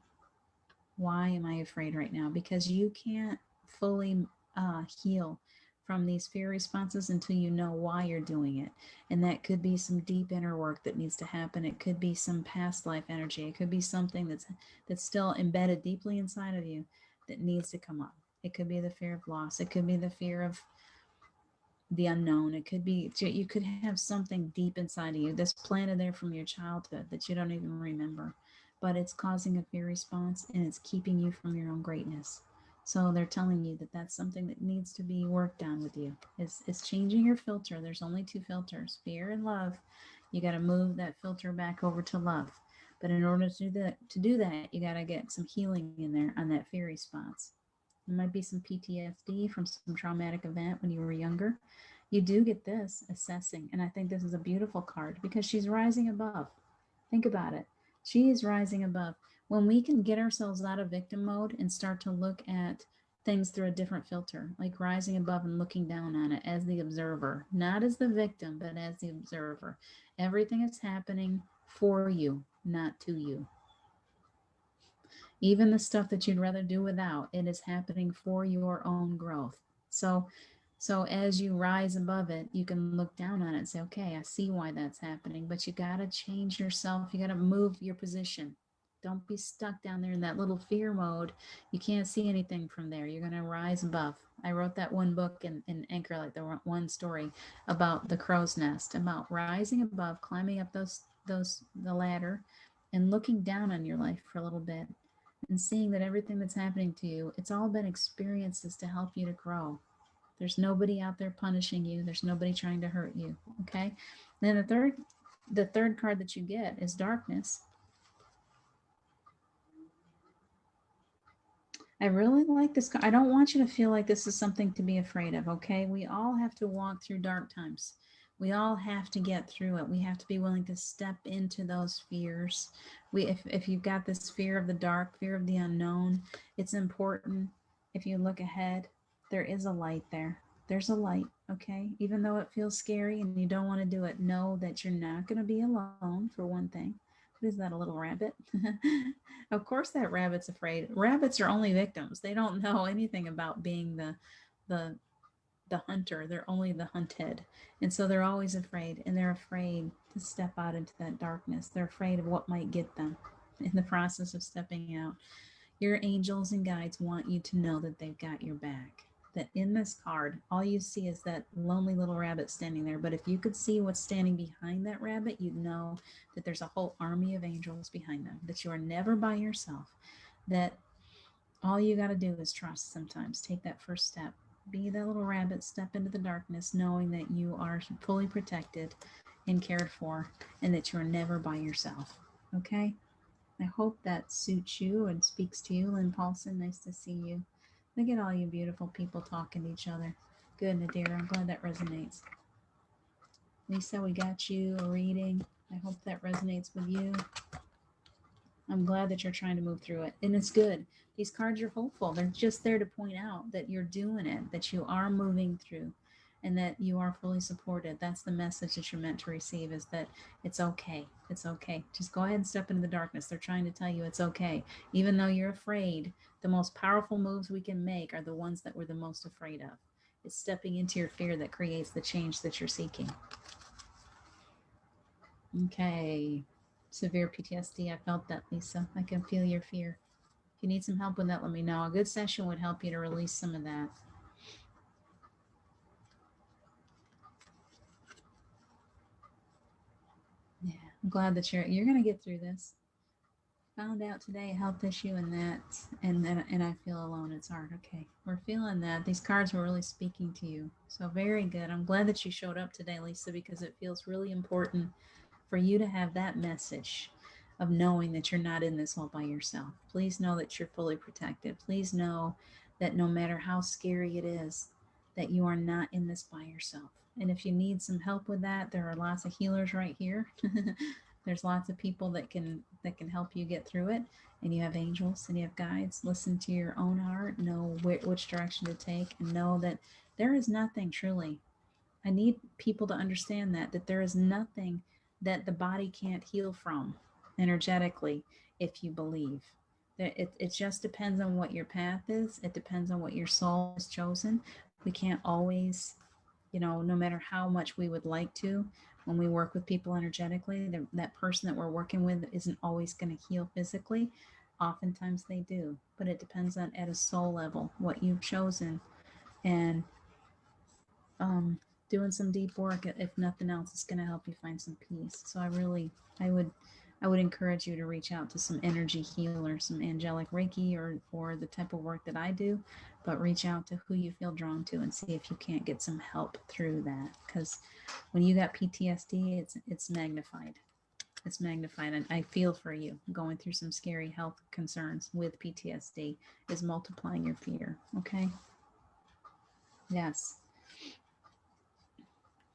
Why am I afraid right now? Because you can't fully heal from these fear responses until you know why you're doing it. And that could be some deep inner work that needs to happen. It could be some past life energy. It could be something that's still embedded deeply inside of you that needs to come up. It could be the fear of loss. It could be the fear of the unknown. It could be you could have something deep inside of you that's planted there from your childhood that you don't even remember, but it's causing a fear response and it's keeping you from your own greatness. So they're telling you that that's something that needs to be worked on with you. It's changing your filter. There's only two filters, fear and love. You got to move that filter back over to love. But in order to do that, you got to get some healing in there on that fear response. There might be some PTSD from some traumatic event when you were younger. You do get this assessing. And I think this is a beautiful card because she's rising above. Think about it. She is rising above. When we can get ourselves out of victim mode and start to look at things through a different filter, like rising above and looking down on it as the observer, not as the victim, but as the observer. Everything is happening for you, not to you. Even the stuff that you'd rather do without, it is happening for your own growth. So as you rise above it, you can look down on it and say, okay, I see why that's happening, but you got to change yourself. You got to move your position. Don't be stuck down there in that little fear mode. You can't see anything from there. You're going to rise above. I wrote that one book in Anchor, like the one story about the crow's nest, about rising above, climbing up the ladder and looking down on your life for a little bit and seeing that everything that's happening to you, it's all been experiences to help you to grow. There's nobody out there punishing you. There's nobody trying to hurt you. Okay. Then the third card that you get is darkness. I really like this. I don't want you to feel like this is something to be afraid of, okay? We all have to walk through dark times. We all have to get through it. We have to be willing to step into those fears. If you've got this fear of the dark, fear of the unknown, it's important. If you look ahead, there is a light there. There's a light, okay? Even though it feels scary and you don't want to do it, know that you're not going to be alone, for one thing. What is that, a little rabbit? Of course that rabbit's afraid. Rabbits are only victims. They don't know anything about being the the hunter. They're only the hunted. And so they're always afraid, and they're afraid to step out into that darkness. They're afraid of what might get them in the process of stepping out. Your angels and guides want you to know that they've got your back. That in this card, all you see is that lonely little rabbit standing there. But if you could see what's standing behind that rabbit, you'd know that there's a whole army of angels behind them, that you are never by yourself, that all you got to do is trust sometimes. Take that first step. Be that little rabbit, step into the darkness, knowing that you are fully protected and cared for, and that you are never by yourself. Okay? I hope that suits you and speaks to you. Lynn Paulson, nice to see you. Look at all you beautiful people talking to each other. Good, Nadira. I'm glad that resonates. Lisa, we got you a reading. I hope that resonates with you. I'm glad that you're trying to move through it. And it's good. These cards are hopeful. They're just there to point out that you're doing it, that you are moving through, and that you are fully supported. That's the message that you're meant to receive, is that it's okay. It's okay. Just go ahead and step into the darkness. They're trying to tell you it's okay. Even though you're afraid, the most powerful moves we can make are the ones that we're the most afraid of. It's stepping into your fear that creates the change that you're seeking. Okay. Severe PTSD. I felt that, Lisa. I can feel your fear. If you need some help with that, let me know. A good session would help you to release some of that. Yeah, I'm glad that you're going to get through this. Found out today a health issue and that, and I feel alone. It's hard. Okay, we're feeling that. These cards were really speaking to you. So very good. I'm glad that you showed up today, Lisa, because it feels really important for you to have that message of knowing that you're not in this all by yourself. Please know that you're fully protected. Please know that no matter how scary it is, that you are not in this by yourself. And if you need some help with that, there are lots of healers right here. There's lots of people that can help you get through it. And you have angels and you have guides. Listen to your own heart, know which direction to take, and know that there is nothing truly. I need people to understand that there is nothing that the body can't heal from energetically if you believe. It just depends on what your path is. It depends on what your soul has chosen. We can't always, no matter how much we would like to, when we work with people energetically, that person that we're working with isn't always going to heal physically. Oftentimes they do, but it depends on at a soul level what you've chosen. And um, doing some deep work, if nothing else, is going to help you find some peace. So I would, I would encourage you to reach out to some energy healers, some angelic Reiki, or the type of work that I do, but reach out to who you feel drawn to and see if you can't get some help through that. Because when you got PTSD, it's magnified. It's magnified, and I feel for you. Going through some scary health concerns with PTSD is multiplying your fear. Okay. Yes.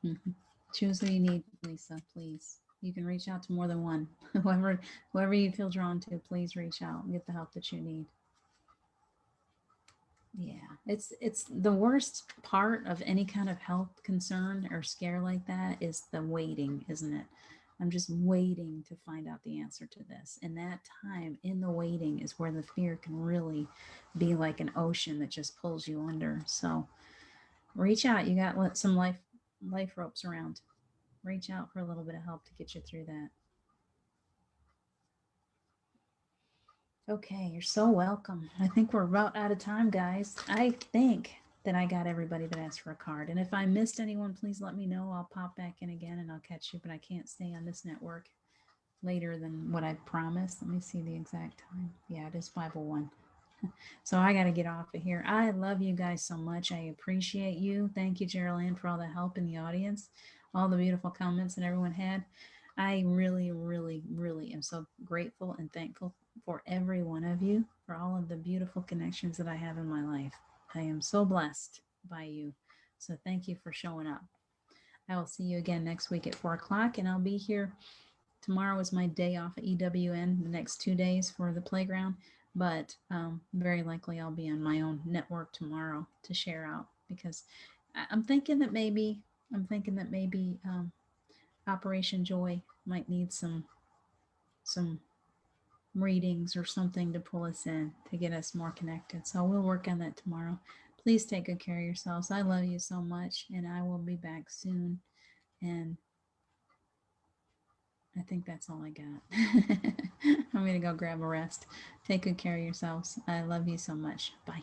Mhm. Choose who you need, Lisa, please. You can reach out to more than one. Whoever you feel drawn to, please reach out and get the help that you need. Yeah, it's the worst part of any kind of health concern or scare like that is the waiting, isn't it? I'm just waiting to find out the answer to this. And that time in the waiting is where the fear can really be like an ocean that just pulls you under. So reach out. You got some life ropes around. Reach out for a little bit of help to get you through that. Okay, you're so welcome. I think we're about out of time, guys. I think that I got everybody that asked for a card. And if I missed anyone, please let me know. I'll pop back in again and I'll catch you, but I can't stay on this network later than what I promised. Let me see the exact time. Yeah, it is 5:01. So I got to get off of here. I love you guys so much. I appreciate you. Thank you, Geraldine, for all the help in the audience, all the beautiful comments that everyone had. I really, really, really am so grateful and thankful for every one of you, for all of the beautiful connections that I have in my life. I am so blessed by you. So thank you for showing up. I will see you again next week at 4 o'clock, and I'll be here. Tomorrow is my day off at EWN, the next 2 days for the playground, but very likely I'll be on my own network tomorrow to share out because I'm thinking that maybe Operation Joy might need some readings or something to pull us in to get us more connected. So we'll work on that tomorrow. Please take good care of yourselves. I love you so much, and I will be back soon. And I think that's all I got. I'm going to go grab a rest. Take good care of yourselves. I love you so much. Bye.